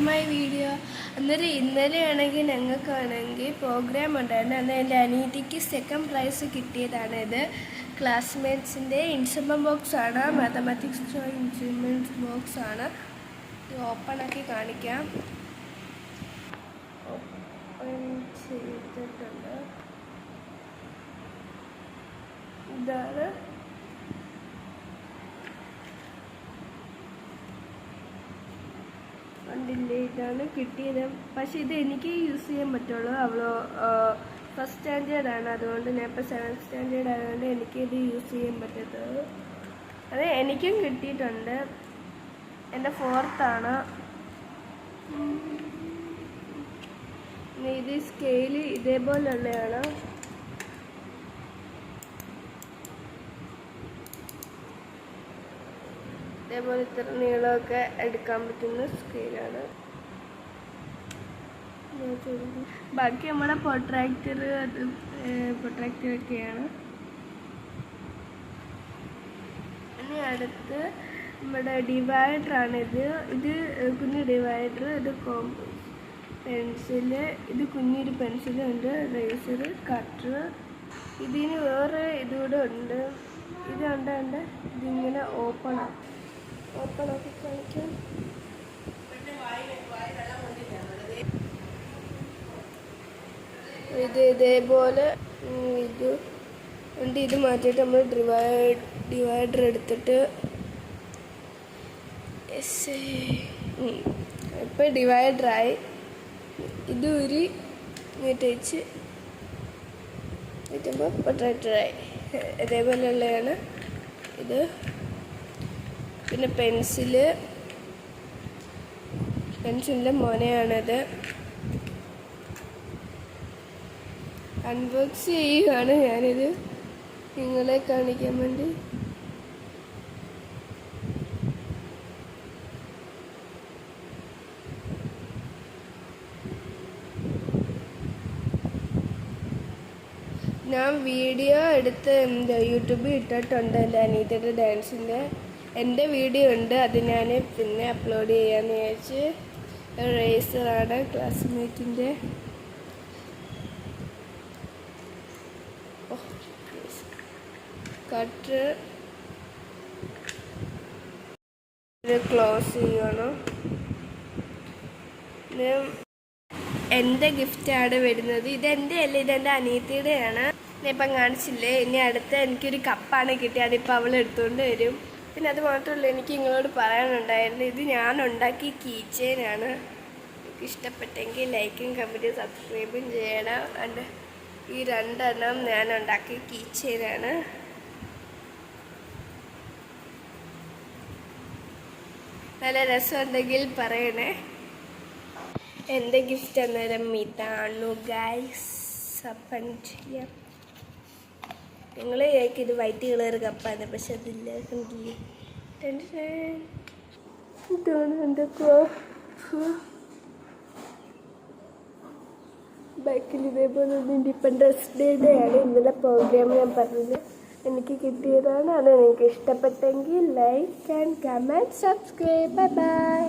My video. അന്നേരം ഇന്നലെയാണെങ്കിൽ ഞങ്ങൾക്കാണെങ്കിൽ programme ഉണ്ടായിരുന്നു. അന്ന് എൻ്റെ അനിയത്തിക്ക് സെക്കൻഡ് പ്രൈസ് കിട്ടിയതാണ്. ഇത് ക്ലാസ്മേറ്റ്സിൻ്റെ ഇൻസ്ട്രുമെൻറ്റ് ബോക്സാണ്, മാത്തമാറ്റിക്സ് ഇൻസ്ട്രുമെൻറ്റ് ബോക്സാണ്. ഇത് ഓപ്പണാക്കി കാണിക്കാം. ഓപ്പൺ ചെയ്തിട്ടുണ്ട്. ഇതാണ് കണ്ടില്ലേ, ഇതാണ് കിട്ടിയത്. പക്ഷെ ഇത് എനിക്ക് യൂസ് ചെയ്യാൻ പറ്റുള്ളൂ. അവളോ ഫസ്റ്റ് സ്റ്റാൻഡേർഡാണ്, അതുകൊണ്ട് ഞാൻ ഇപ്പോൾ 7th സ്റ്റാൻഡേർഡ് ആയതുകൊണ്ട് എനിക്കിത് യൂസ് ചെയ്യാൻ പറ്റത്തുള്ളൂ. അത് എനിക്കും കിട്ടിയിട്ടുണ്ട്. എൻ്റെ 4th ആണ്. ഇത് സ്കെയില് ഇതേപോലുള്ളതാണ്. ഇതേപോലെ ഇത്ര നീളമൊക്കെ എടുക്കാൻ പറ്റുന്ന സ്കെയിലാണ്. ബാക്കി നമ്മുടെ പൊട്രാക്ടറൊക്കെയാണ്. ഇനി അടുത്ത് നമ്മുടെ ഡിവൈഡറാണിത്. ഇത് കുഞ്ഞു ഡിവൈഡർ, ഇത് പെൻസില്, ഇത് കുഞ്ഞൊരു പെൻസിലുണ്ട്, റേസർ, കട്ടർ. ഇതിന് വേറെ ഇതുകൂടെ ഉണ്ട്. ഇതുണ്ട്, ഇതിങ്ങനെ ഓപ്പണാക്കി കാണിക്കാം. ഇതേപോലെ ഇത് ഉണ്ട്. ഇത് മാറ്റിയിട്ട് നമ്മൾ ഡിവൈഡർ എടുത്തിട്ട് ഇപ്പം ഡിവൈഡറായി. ഇത് ഒരു ഇങ്ങോട്ട് വെച്ച് വെക്കുമ്പോൾ പൊട്രാക്ടറായി. ഇതേപോലെയുള്ളതാണ് ഇത്. പിന്നെ പെൻസിലിൻ്റെ മോനയാണത്. അൺബോക്സ് ചെയ്യുകയാണ് ഞാനിത് നിങ്ങളെ കാണിക്കാൻ വേണ്ടി. ഞാൻ വീഡിയോ എടുത്ത് യൂട്യൂബിൽ ഇട്ടിട്ടുണ്ട്. എൻ്റെ അനിയത്തിയുടെ ഡാൻസിൻ്റെ എൻ്റെ വീഡിയോ ഉണ്ട്. അത് ഞാൻ പിന്നെ അപ്ലോഡ് ചെയ്യാമെന്ന് വിചാരിച്ച്. റേസറാണ് ക്ലാസ്മേറ്റിൻ്റെ. കട്ടർ ക്ലോസ് ചെയ്യണം. എൻ്റെ ഗിഫ്റ്റാണ് വരുന്നത്. ഇതെൻ്റെ അല്ല, ഇതെൻ്റെ അനിയത്തിയുടെയാണ്. ഞാൻ ഇപ്പം കാണിച്ചില്ലേ. ഇനി അടുത്ത എനിക്കൊരു കപ്പാണ് കിട്ടിയത്. അതിപ്പോൾ അവൾ എടുത്തുകൊണ്ട് വരും. പിന്നെ അത് മാത്രമല്ല, എനിക്ക് നിങ്ങളോട് പറയാനുണ്ടായിരുന്നു, ഇത് ഞാൻ ഉണ്ടാക്കിയ കീ ചെയിനാണ്. എനിക്ക് ഇഷ്ടപ്പെട്ടെങ്കിൽ ലൈക്കും കമൻറ്റും സബ്സ്ക്രൈബും ചെയ്യണം. എൻ്റെ ഈ 2 എണ്ണം ഞാൻ ഉണ്ടാക്കിയ കീ ചെയിനാണ്. നല്ല രസമുണ്ടെങ്കിൽ പറയണേ. എൻ്റെ ഗിഫ്റ്റ് അന്നേരം ഇതാണ് ഗൈസ്. അപ്പം ചെയ്യാം. നിങ്ങൾ ഇത് വൈറ്റ് കളർ കപ്പാണ്, പക്ഷെ അതില്ല. കണ്ടില്ലേ, ഇതാണ് എൻ്റെ ബാക്കിൽ ഇതേപോലെ ഇൻഡിപെൻഡൻസ് ഡേയുടെ ആണ് ഇന്നലെ പ്രോഗ്രാം ഞാൻ പറഞ്ഞത്. എനിക്ക് കിട്ടിയതാണ്. അത് നിങ്ങൾക്ക് ഇഷ്ടപ്പെട്ടെങ്കിൽ like and comment, subscribe. Bye bye.